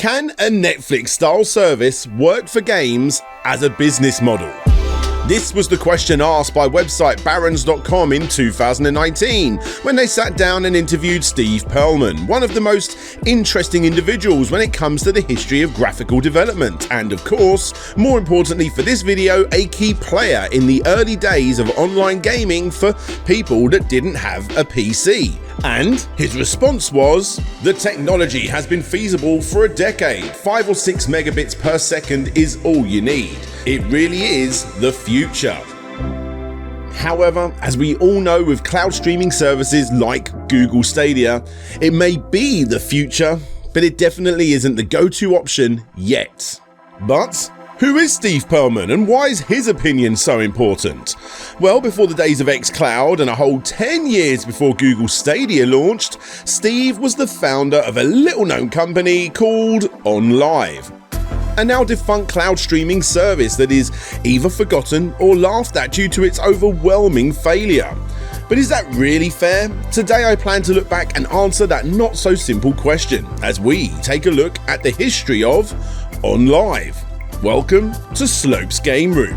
Can a Netflix-style service work for games as a business model? This was the question asked by website barons.com in 2019 when they sat down and interviewed Steve Perlman, one of the most interesting individuals when it comes to the history of graphical development, and of course, more importantly for this video, a key player in the early days of online gaming for people that didn't have a PC. And his response was, the technology has been feasible for a decade. 5 or 6 megabits per second is all you need. It really is the future. However, as we all know with cloud streaming services like Google Stadia, it may be the future, but it definitely isn't the go-to option yet. But who is Steve Perlman and why is his opinion so important? Well, before the days of XCloud and a whole 10 years before Google Stadia launched, Steve was the founder of a little-known company called OnLive, a now defunct cloud streaming service that is either forgotten or laughed at due to its overwhelming failure. But is that really fair? Today I plan to look back and answer that not so simple question as we take a look at the history of OnLive. Welcome to Slope's Game Room.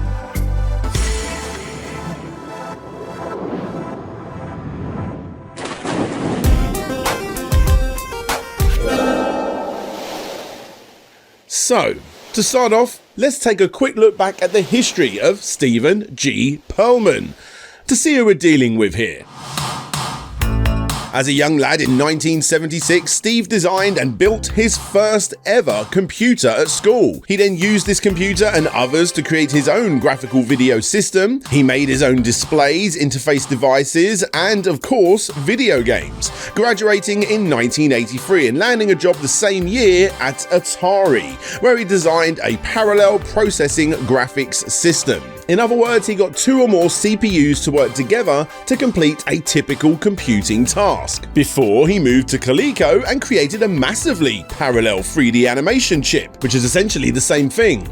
So, to start off, let's take a quick look back at the history of Stephen G. Perlman to see who we're dealing with here. As a young lad in 1976, Steve designed and built his first ever computer at school. He then used this computer and others to create his own graphical video system. He made his own displays, interface devices, and of course, video games, graduating in 1983 and landing a job the same year at Atari, where he designed a parallel processing graphics system. In other words, he got 2 or more CPUs to work together to complete a typical computing task, before he moved to Coleco and created a massively parallel 3D animation chip, which is essentially the same thing,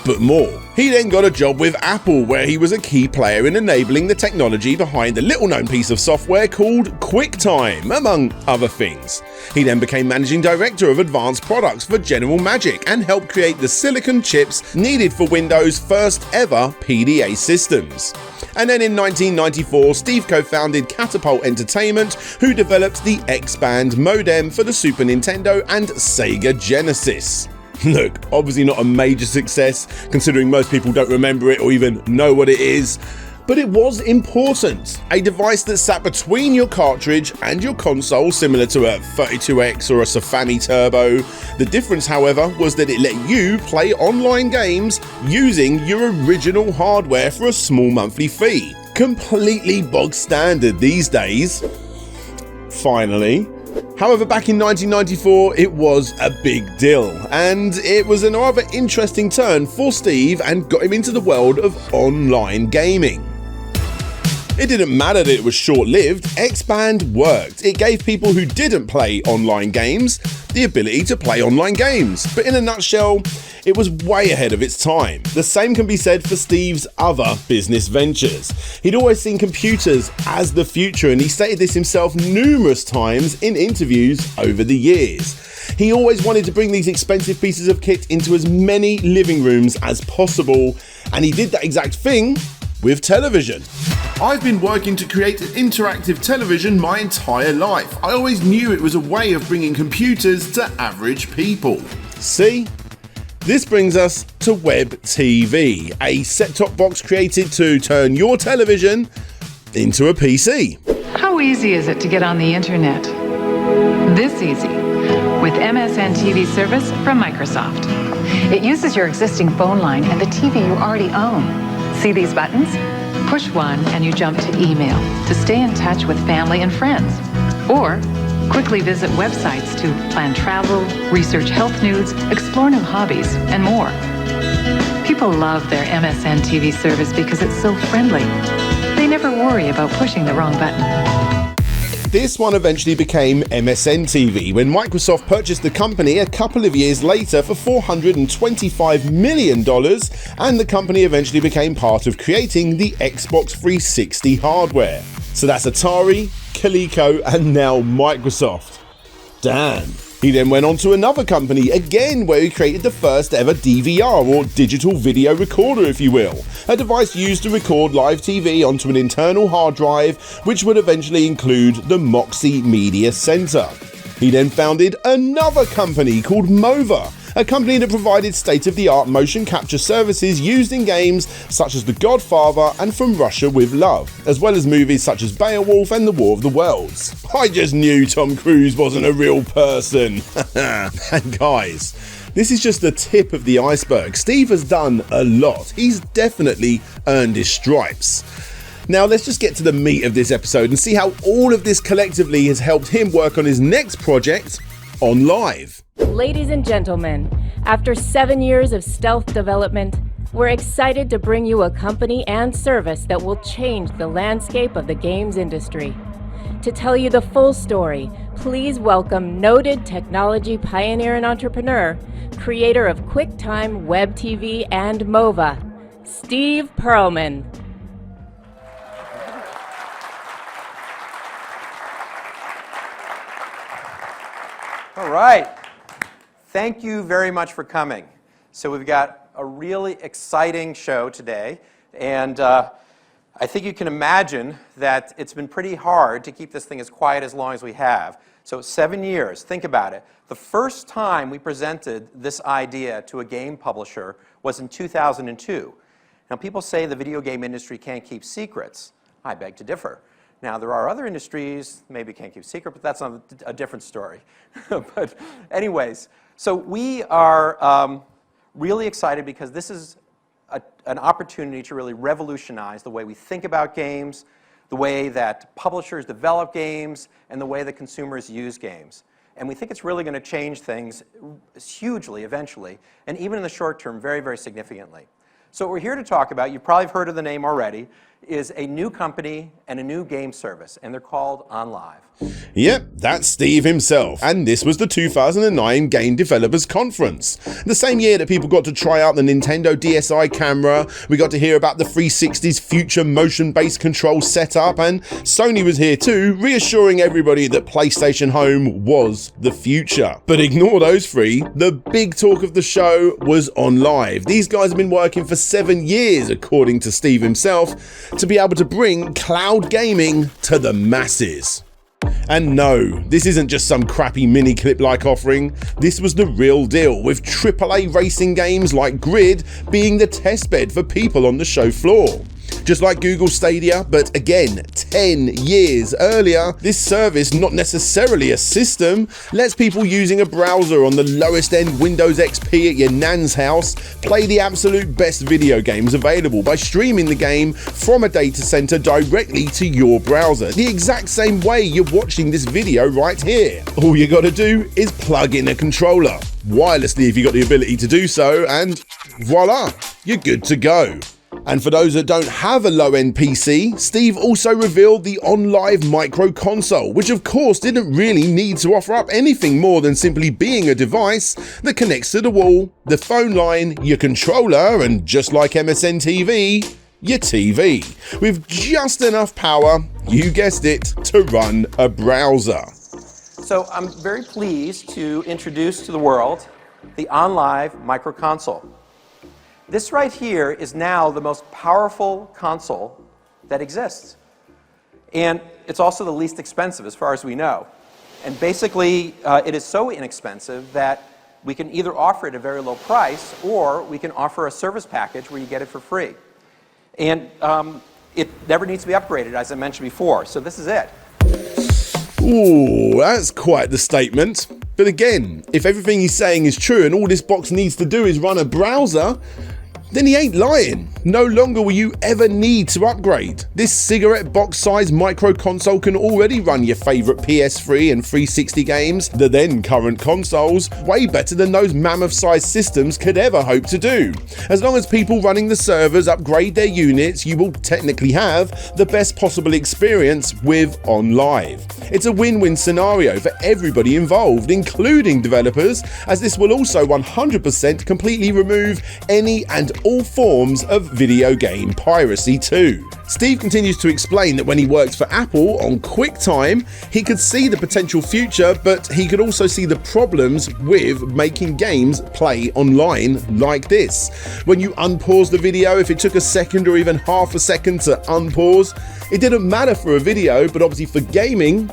but more. He then got a job with Apple, where he was a key player in enabling the technology behind the little-known piece of software called QuickTime, among other things. He then became managing director of advanced products for General Magic and helped create the silicon chips needed for Windows' first ever PDA systems. And then in 1994, Steve co-founded Catapult Entertainment, who developed the X-Band modem for the Super Nintendo and Sega Genesis. Look, obviously not a major success, considering most people don't remember it or even know what it is, but it was important. A device that sat between your cartridge and your console, similar to a 32X or a Safami Turbo. The difference, however, was that it let you play online games using your original hardware for a small monthly fee. Completely bog standard these days. Finally. However, back in 1994, it was a big deal, and it was a rather interesting turn for Steve and got him into the world of online gaming. It didn't matter that it was short-lived, X-Band worked. It gave people who didn't play online games the ability to play online games, but in a nutshell, it was way ahead of its time. The same can be said for Steve's other business ventures. He'd always seen computers as the future, and he stated this himself numerous times in interviews over the years. He always wanted to bring these expensive pieces of kit into as many living rooms as possible, and he did that exact thing with television. I've been working to create an interactive television my entire life. I always knew it was a way of bringing computers to average people. See? This brings us to Web TV, a set-top box created to turn your television into a PC. How easy is it to get on the internet? This easy, with MSN TV service from Microsoft. It uses your existing phone line and the TV you already own. See these buttons? Push one and you jump to email to stay in touch with family and friends. Or quickly visit websites to plan travel, research health news, explore new hobbies, and more. People love their MSN TV service because it's so friendly. They never worry about pushing the wrong button. This one eventually became MSN TV when Microsoft purchased the company a couple of years later for $425 million, and the company eventually became part of creating the Xbox 360 hardware. So that's Atari, Coleco, and now Microsoft. Damn. He then went on to another company, again where he created the first ever DVR, or digital video recorder if you will, a device used to record live TV onto an internal hard drive, which would eventually include the Moxie Media Center. He then founded another company called Mova, a company that provided state-of-the-art motion capture services used in games such as The Godfather and From Russia with Love, as well as movies such as Beowulf and The War of the Worlds. I just knew Tom Cruise wasn't a real person. And guys, this is just the tip of the iceberg. Steve has done a lot. He's definitely earned his stripes. Now let's just get to the meat of this episode and see how all of this collectively has helped him work on his next project, OnLive. Ladies and gentlemen, after 7 years of stealth development, we're excited to bring you a company and service that will change the landscape of the games industry. To tell you the full story, please welcome noted technology pioneer and entrepreneur, creator of QuickTime, Web TV, and Mova, Steve Perlman. All right. Thank you very much for coming. So we've got a really exciting show today, and I think you can imagine that it's been pretty hard to keep this thing as quiet as long as we have. So 7 years, think about it. The first time we presented this idea to a game publisher was in 2002. Now people say the video game industry can't keep secrets. I beg to differ. Now, there are other industries, maybe can't keep secret, but that's a different story. But anyways, so we are really excited because this is an opportunity to really revolutionize the way we think about games, the way that publishers develop games, and the way that consumers use games. And we think it's really going to change things hugely eventually, and even in the short term, very, very significantly. So what we're here to talk about, you've probably heard of the name already, is a new company and a new game service, and they're called OnLive. Yep, that's Steve himself, and this was the 2009 Game Developers Conference. The same year that people got to try out the Nintendo DSi camera, we got to hear about the 360's future motion-based control setup, and Sony was here too, reassuring everybody that PlayStation Home was the future. But ignore those three, the big talk of the show was OnLive. These guys have been working for 7 years, according to Steve himself, to be able to bring cloud gaming to the masses. And no, this isn't just some crappy mini clip-like offering. This was the real deal, with AAA racing games like Grid being the testbed for people on the show floor. Just like Google Stadia, but again, 10 years earlier, this service, not necessarily a system, lets people using a browser on the lowest end Windows XP at your nan's house play the absolute best video games available by streaming the game from a data center directly to your browser, the exact same way you're watching this video right here. All you gotta do is plug in a controller, wirelessly if you've got the ability to do so, and voila, you're good to go. And for those that don't have a low-end PC, Steve also revealed the OnLive micro console, which of course didn't really need to offer up anything more than simply being a device that connects to the wall, the phone line, your controller, and just like MSN TV, your TV, with just enough power, you guessed it, to run a browser. So I'm very pleased to introduce to the world the OnLive micro console. This right here is now the most powerful console that exists. And it's also the least expensive as far as we know. And basically, it is so inexpensive that we can either offer it at a very low price or we can offer a service package where you get it for free. And it never needs to be upgraded, as I mentioned before. So this is it. Ooh, that's quite the statement. But again, if everything he's saying is true and all this box needs to do is run a browser, then he ain't lying. No longer will you ever need to upgrade. This cigarette box size micro console can already run your favourite PS3 and 360 games, the then current consoles, way better than those mammoth sized systems could ever hope to do. As long as people running the servers upgrade their units, you will technically have the best possible experience with OnLive. It's a win-win scenario for everybody involved, including developers, as this will also 100% completely remove any and all forms of video game piracy too. Steve continues to explain that when he worked for Apple on QuickTime, he could see the potential future, but he could also see the problems with making games play online like this. When you unpause the video, if it took a second or even half a second to unpause, it didn't matter for a video, but obviously for gaming,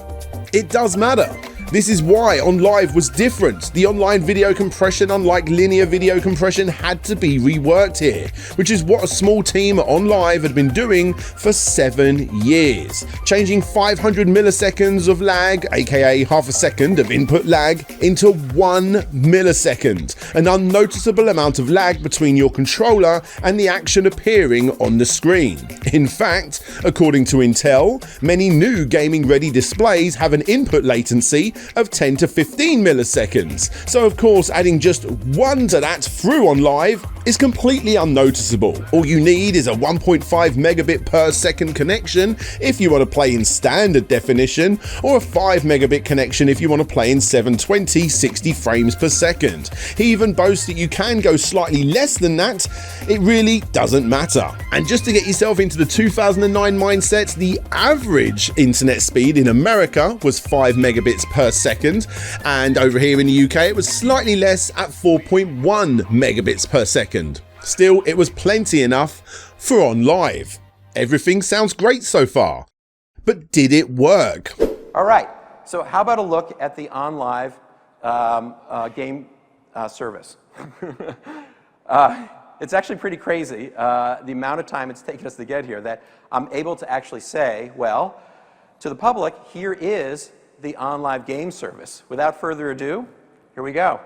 it does matter. This is why OnLive was different. The online video compression, unlike linear video compression, had to be reworked here, which is what a small team at OnLive had been doing for 7 years. Changing 500 milliseconds of lag, aka half a second of input lag, into 1 millisecond, an unnoticeable amount of lag between your controller and the action appearing on the screen. In fact, according to Intel, many new gaming-ready displays have an input latency of 10 to 15 milliseconds. So of course, adding just 1 to that through OnLive is completely unnoticeable. All you need is a 1.5 megabit per second connection if you want to play in standard definition, or a 5 megabit connection if you want to play in 720 60 frames per second. He even boasts that you can go slightly less than that. It really doesn't matter. And just to get yourself into the 2009 mindset, the average internet speed in America was 5 megabits per second, and over here in the UK it was slightly less at 4.1 megabits per second. Still, it was plenty enough for OnLive. Everything sounds great so far, but did it work? All right, so how about a look at the OnLive game service? It's actually pretty crazy, the amount of time it's taken us to get here, that I'm able to actually say, well, to the public, here is the OnLive game service. Without further ado, here we go.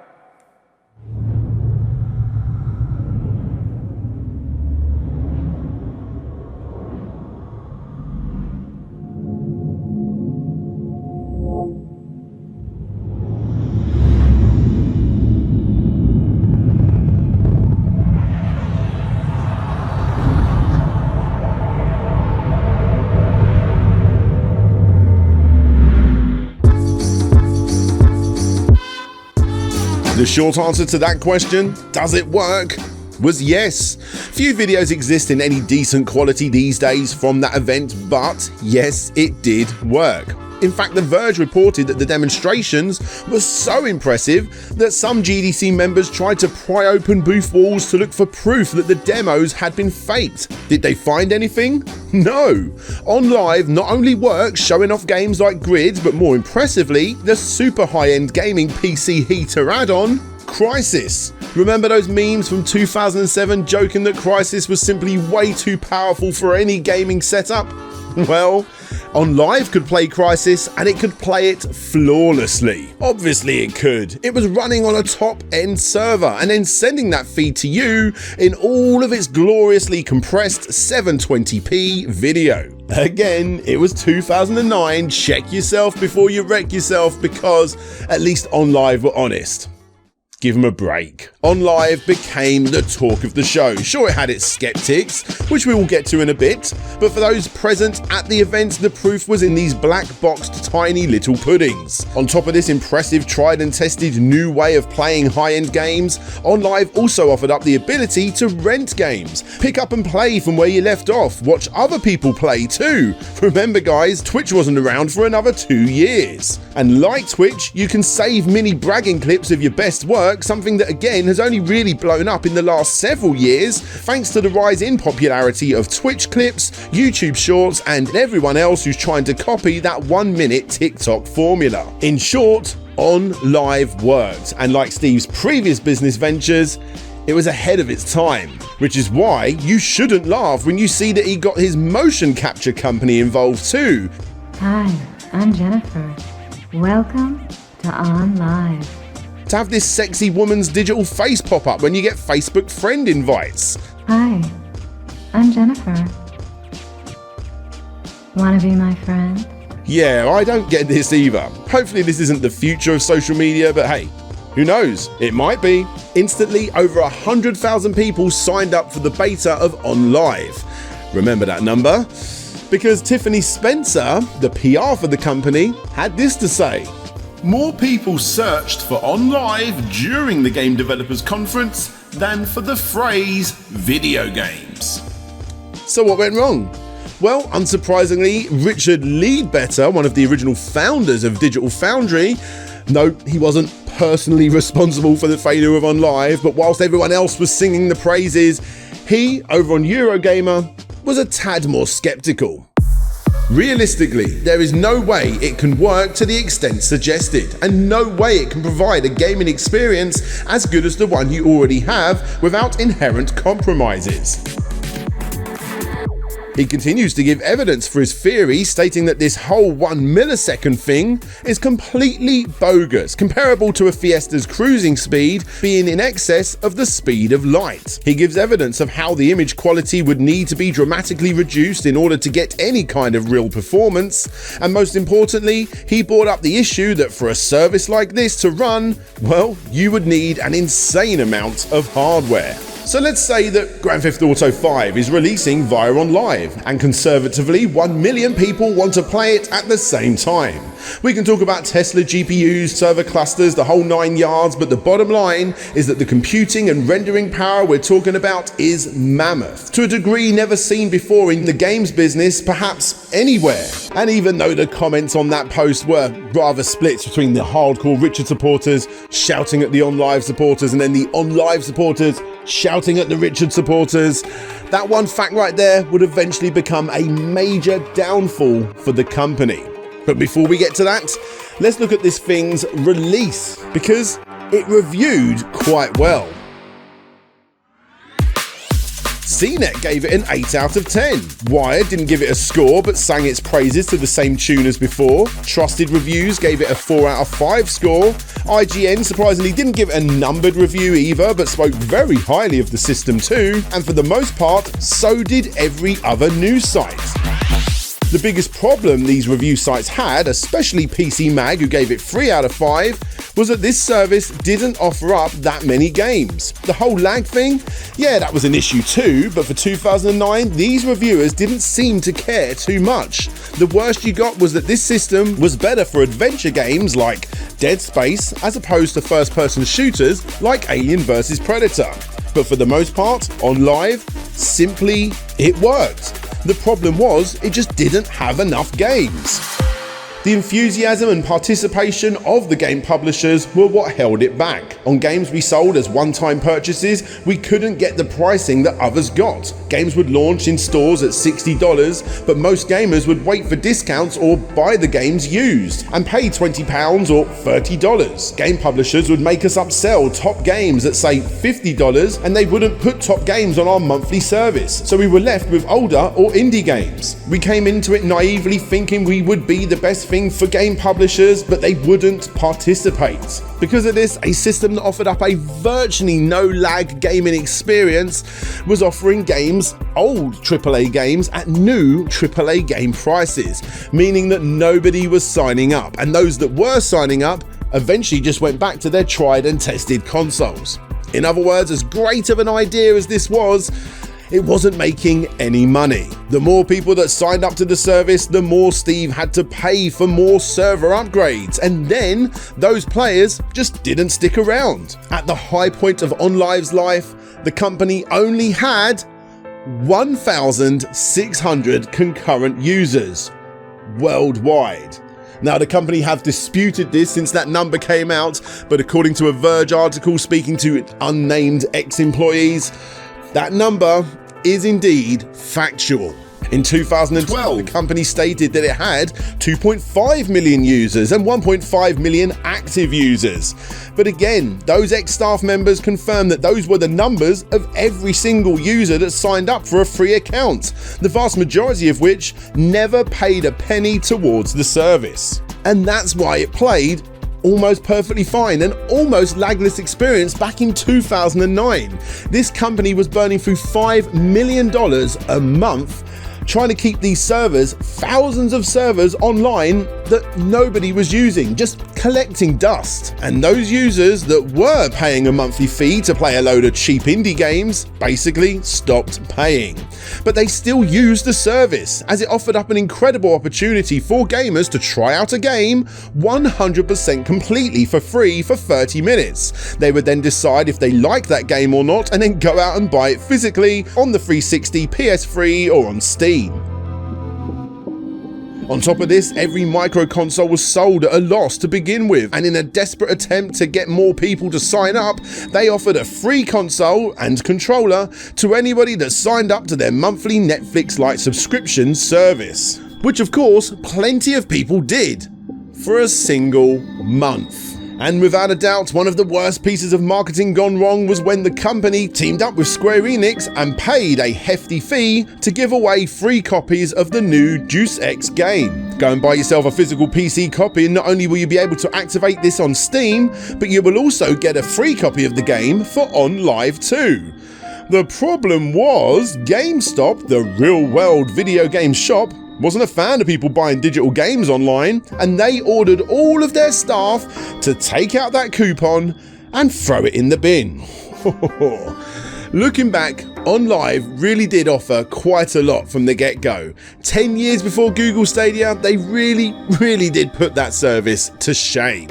The short answer to that question, does it work, was yes. Few videos exist in any decent quality these days from that event, but yes, it did work. In fact, The Verge reported that the demonstrations were so impressive that some GDC members tried to pry open booth walls to look for proof that the demos had been faked. Did they find anything? No. OnLive not only works showing off games like Grid, but more impressively, the super high-end gaming PC heater add-on, Crysis. Remember those memes from 2007 joking that Crysis was simply way too powerful for any gaming setup? Well, OnLive could play Crysis, and it could play it flawlessly. Obviously it could. It was running on a top-end server and then sending that feed to you in all of its gloriously compressed 720p video. Again, it was 2009. Check yourself before you wreck yourself, because at least OnLive were honest. Give them a break. OnLive became the talk of the show. Sure, it had its skeptics, which we will get to in a bit, but for those present at the event, the proof was in these black boxed tiny little puddings. On top of this impressive tried and tested new way of playing high-end games, OnLive also offered up the ability to rent games, pick up and play from where you left off, watch other people play too. Remember guys, Twitch wasn't around for another 2 years. And like Twitch, you can save mini bragging clips of your best work, something that again has only really blown up in the last several years thanks to the rise in popularity of Twitch clips, YouTube shorts, and everyone else who's trying to copy that 1-minute TikTok formula. In short, OnLive worked, and like Steve's previous business ventures, it was ahead of its time, which is why you shouldn't laugh when you see that he got his motion capture company involved too. Hi, I'm Jennifer. Welcome to OnLive. To have this sexy woman's digital face pop up when you get Facebook friend invites. Hi, I'm Jennifer. Wanna be my friend? Yeah, I don't get this either. Hopefully this isn't the future of social media, but hey, who knows? It might be. Instantly, over 100,000 people signed up for the beta of OnLive. Remember that number? Because Tiffany Spencer, the PR for the company, had this to say. More people searched for OnLive during the Game Developers Conference than for the phrase video games. So what went wrong? Well, unsurprisingly, Richard Leadbetter, one of the original founders of Digital Foundry, no, he wasn't personally responsible for the failure of OnLive, but whilst everyone else was singing the praises, he, over on Eurogamer, was a tad more skeptical. Realistically, there is no way it can work to the extent suggested, and no way it can provide a gaming experience as good as the one you already have without inherent compromises. He continues to give evidence for his theory, stating that this whole 1 millisecond thing is completely bogus, comparable to a Fiesta's cruising speed being in excess of the speed of light. He gives evidence of how the image quality would need to be dramatically reduced in order to get any kind of real performance, and most importantly, he brought up the issue that for a service like this to run, well, you would need an insane amount of hardware. So let's say that Grand Theft Auto 5 is releasing via OnLive, and conservatively 1 million people want to play it at the same time. We can talk about Tesla GPUs, server clusters, the whole 9 yards, but the bottom line is that the computing and rendering power we're talking about is mammoth, to a degree never seen before in the games business, perhaps anywhere. And even though the comments on that post were rather split between the hardcore Richard supporters shouting at the OnLive supporters and then the OnLive supporters shouting at the Richard supporters, that one fact right there would eventually become a major downfall for the company. But before we get to that, let's look at this thing's release, because it reviewed quite well. CNET gave it an 8 out of 10. Wired didn't give it a score but sang its praises to the same tune as before. Trusted Reviews gave it a 4 out of 5 score. IGN surprisingly didn't give it a numbered review either, but spoke very highly of the system too, and for the most part, so did every other news site. The biggest problem these review sites had, especially PC Mag, who gave it 3 out of 5, was that this service didn't offer up that many games. The whole lag thing, yeah, that was an issue too, but for 2009, these reviewers didn't seem to care too much. The worst you got was that this system was better for adventure games like Dead Space, as opposed to first-person shooters like Alien vs Predator. But for the most part, OnLive, simply, it worked. The problem was, it just didn't have enough games. The enthusiasm and participation of the game publishers were what held it back. On games we sold as one-time purchases, we couldn't get the pricing that others got. Games would launch in stores at $60, but most gamers would wait for discounts or buy the games used and pay £20 or $30. Game publishers would make us upsell top games at say $50, and they wouldn't put top games on our monthly service, so we were left with older or indie games. We came into it naively thinking we would be the best thing for game publishers, but they wouldn't participate. Because of this, a system that offered up a virtually no lag gaming experience was offering games, old AAA games, at new AAA game prices, meaning that nobody was signing up, and those that were signing up eventually just went back to their tried and tested consoles. In other words, as great of an idea as this was, it wasn't making any money. The more people that signed up to the service, the more Steve had to pay for more server upgrades, and then those players just didn't stick around. At the high point of OnLive's life, the company only had 1,600 concurrent users worldwide. Now, the company have disputed this since that number came out, but according to a Verge article speaking to unnamed ex-employees, that number is indeed factual. In 2012, the company stated that it had 2.5 million users and 1.5 million active users. But again, those ex-staff members confirmed that those were the numbers of every single user that signed up for a free account, the vast majority of which never paid a penny towards the service. And that's why it played almost perfectly fine, an almost lagless experience back in 2009. This company was burning through $5 million a month trying to keep these servers, thousands of servers online that nobody was using, just collecting dust. And those users that were paying a monthly fee to play a load of cheap indie games basically stopped paying. But they still used the service, as it offered up an incredible opportunity for gamers to try out a game 100% completely for free for 30 minutes. They would then decide if they like that game or not, and then go out and buy it physically on the 360, PS3 or on Steam. On top of this, every micro console was sold at a loss to begin with, and in a desperate attempt to get more people to sign up, they offered a free console and controller to anybody that signed up to their monthly Netflix-like subscription service. Which of course, plenty of people did, for a single month. And without a doubt, one of the worst pieces of marketing gone wrong was when the company teamed up with Square Enix and paid a hefty fee to give away free copies of the new Deus Ex game. Go and buy yourself a physical PC copy, and not only will you be able to activate this on Steam, but you will also get a free copy of the game for OnLive too. The problem was, GameStop, the real-world video game shop, wasn't a fan of people buying digital games online, and they ordered all of their staff to take out that coupon and throw it in the bin. Looking back, OnLive really did offer quite a lot from the get-go. 10 years before Google Stadia, they really did put that service to shame.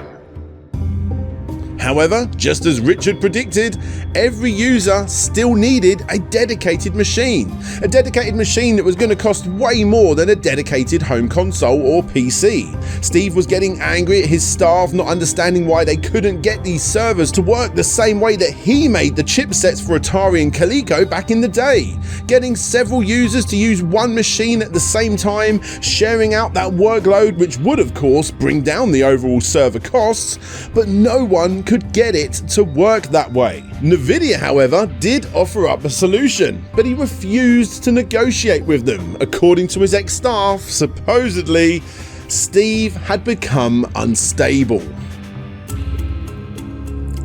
However, just as Richard predicted, every user still needed a dedicated machine. A dedicated machine that was going to cost way more than a dedicated home console or PC. Steve was getting angry at his staff, not understanding why they couldn't get these servers to work the same way that he made the chipsets for Atari and Coleco back in the day. Getting several users to use one machine at the same time, sharing out that workload, which would of course bring down the overall server costs, but no one could get it to work that way. Nvidia, however, did offer up a solution, but he refused to negotiate with them. According to his ex-staff, supposedly, Steve had become unstable.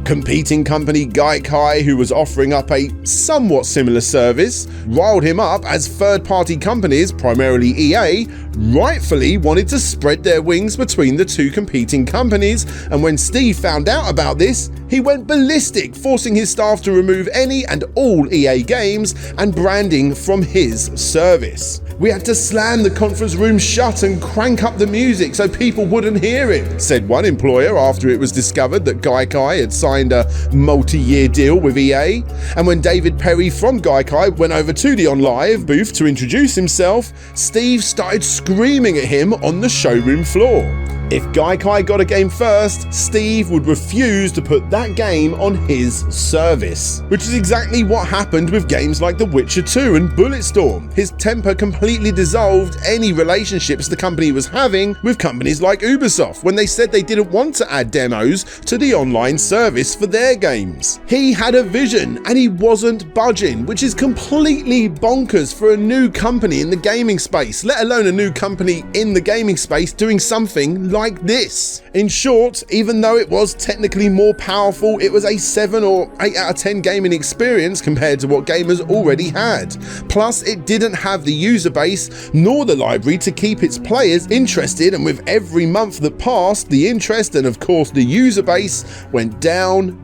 Competing company Gaikai, who was offering up a somewhat similar service, riled him up as third-party companies, primarily EA, rightfully wanted to spread their wings between the two competing companies, and when Steve found out about this, he went ballistic, forcing his staff to remove any and all EA games and branding from his service. "We had to slam the conference room shut and crank up the music so people wouldn't hear it," said one employer after it was discovered that Gaikai had signed a multi-year deal with EA. And when David Perry from Gaikai went over to the OnLive booth to introduce himself, Steve started screaming at him on the showroom floor. If Gaikai got a game first, Steve would refuse to put that game on his service. Which is exactly what happened with games like The Witcher 2 and Bulletstorm. His temper completely dissolved any relationships the company was having with companies like Ubisoft when they said they didn't want to add demos to the online service for their games. He had a vision and he wasn't budging, which is completely bonkers for a new company in the gaming space, let alone a new company in the gaming space doing something like this. In short, even though it was technically more powerful, it was a 7 or 8 out of 10 gaming experience compared to what gamers already had. Plus, it didn't have the user base nor the library to keep its players interested, and with every month that passed, the interest and of course the user base went down.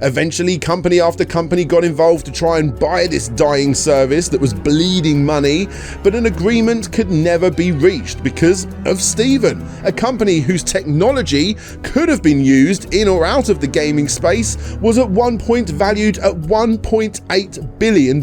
Eventually, company after company got involved to try and buy this dying service that was bleeding money, but an agreement could never be reached because of Steven. A company whose technology could have been used in or out of the gaming space was at one point valued at $1.8 billion.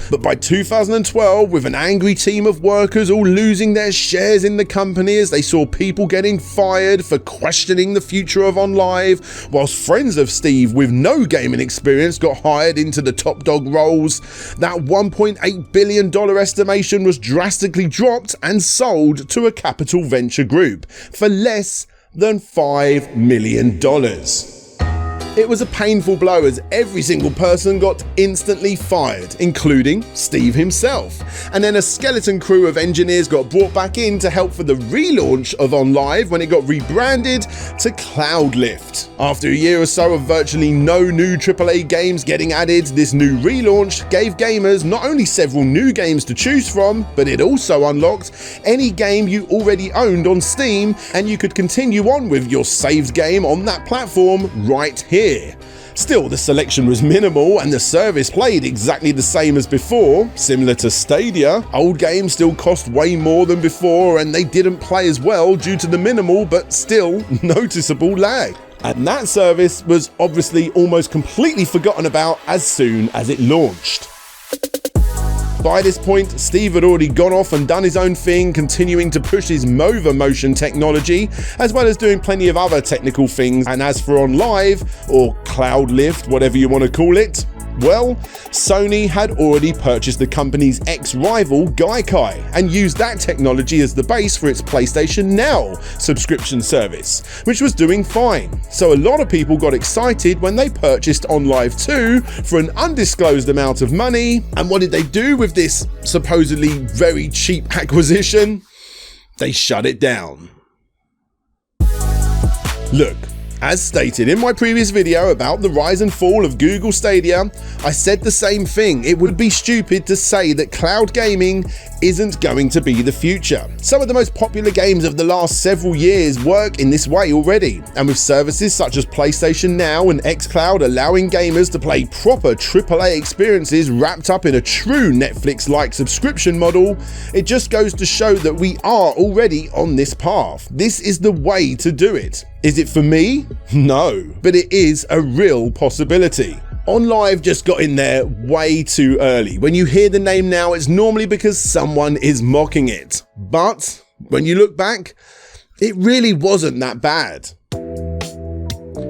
But by 2012, with an angry team of workers all losing their shares in the company as they saw people getting fired for questioning the future of OnLive, whilst friends of Steve with no gaming experience got hired into the top dog roles, that $1.8 billion estimation was drastically dropped and sold to a capital venture group for less than $5 million. It was a painful blow as every single person got instantly fired, including Steve himself. And then a skeleton crew of engineers got brought back in to help for the relaunch of OnLive when it got rebranded to Cloudlift. After a year or so of virtually no new AAA games getting added, this new relaunch gave gamers not only several new games to choose from, but it also unlocked any game you already owned on Steam, and you could continue on with your saved game on that platform right here. Still, the selection was minimal and the service played exactly the same as before. Similar to Stadia, old games still cost way more than before and they didn't play as well due to the minimal but still noticeable lag. And that service was obviously almost completely forgotten about as soon as it launched. By this point, Steve had already gone off and done his own thing, continuing to push his Mova motion technology, as well as doing plenty of other technical things. And as for OnLive, or Cloudlift, whatever you want to call it, well, Sony had already purchased the company's ex-rival Gaikai and used that technology as the base for its PlayStation Now subscription service, which was doing fine. So a lot of people got excited when they purchased OnLive 2 for an undisclosed amount of money. And what did they do with this supposedly very cheap acquisition? They shut it down. Look, as stated in my previous video about the rise and fall of Google Stadia, I said the same thing. It would be stupid to say that cloud gaming isn't going to be the future. Some of the most popular games of the last several years work in this way already, and with services such as PlayStation Now and XCloud allowing gamers to play proper AAA experiences wrapped up in a true Netflix-like subscription model, it just goes to show that we are already on this path. This is the way to do it. Is it for me? No, but it is a real possibility. OnLive just got in there way too early. When you hear the name now, it's normally because someone is mocking it. But when you look back, it really wasn't that bad.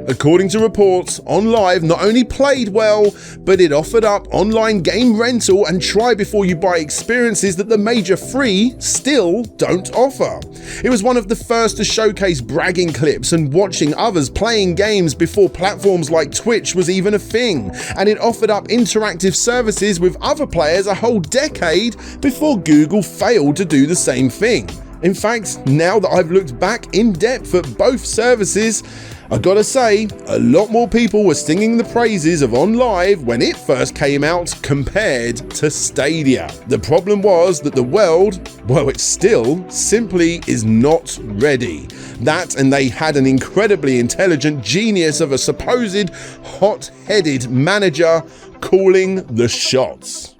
According to reports, OnLive not only played well, but it offered up online game rental and try before you buy experiences that the major free still don't offer. It was one of the first to showcase bragging clips and watching others playing games before platforms like Twitch was even a thing, and it offered up interactive services with other players a whole decade before Google failed to do the same thing. In fact, now that I've looked back in depth at both services, I gotta say, a lot more people were singing the praises of OnLive when it first came out compared to Stadia. The problem was that the world, well, it still simply is not ready. That, and they had an incredibly intelligent genius of a supposed hot-headed manager calling the shots.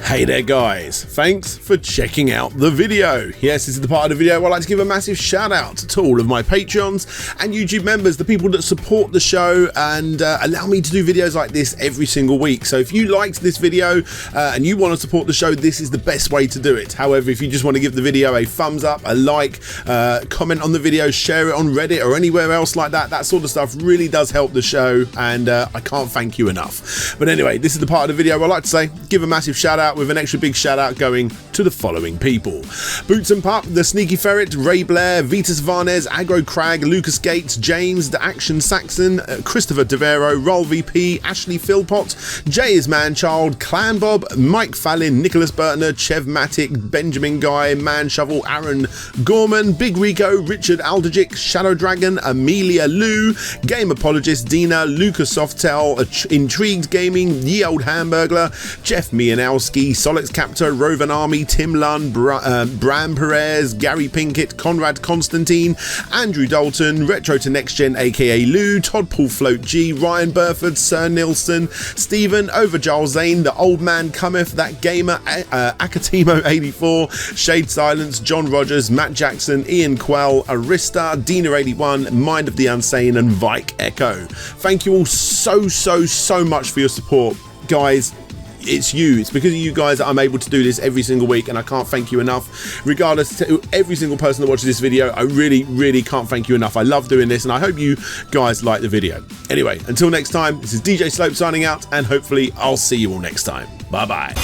Hey there guys, thanks for checking out the video. Yes, this is the part of the video where I like to give a massive shout out to all of my Patreons and YouTube members, the people that support the show and allow me to do videos like this every single week. So if you liked this video and you want to support the show, this is the best way to do it. However, if you just want to give the video a thumbs up, a like, comment on the video, share it on Reddit or anywhere else like that, that sort of stuff really does help the show, and I can't thank you enough. But anyway, this is the part of the video where I like to say, give a massive shout out, with an extra big shout out going to the following people: Boots and Pup, The Sneaky Ferret, Ray Blair, Vitas Varnes, Aggro Crag, Lucas Gates, James, The Action Saxon, Christopher DeVero, Roll VP, Ashley Philpott, Jay is Manchild, Clan Bob, Mike Fallon, Nicholas Bertner, Chev Matic, Benjamin Guy, Man Shovel, Aaron Gorman, Big Rico, Richard Alderjic, Shadow Dragon, Amelia Lou, Game Apologist, Dina, Lucas Softel, Intrigued Gaming, Ye Old Hamburglar, Jeff Mianowski, Solix Captor, Rovan Army, Tim Lunn, Bram Perez, Gary Pinkett, Conrad Constantine, Andrew Dalton, Retro to Next Gen aka Lou, Todd Paul Float G, Ryan Burford, Sir Nilsson, Stephen, Overjoel Zane, The Old Man Cometh, That Gamer, Akatimo84, Shade Silence, John Rogers, Matt Jackson, Ian Quell, Arista, Dina81, Mind of the Unsane, and Vike Echo. Thank you all so much for your support, guys. It's because of you guys that I'm able to do this every single week, and I can't thank you enough. Regardless to every single person that watches this video, I really can't thank you enough. I love doing this, and I hope you guys like the video. Anyway, until next time, this is DJ Slope signing out, and hopefully I'll see you all next time. Bye bye.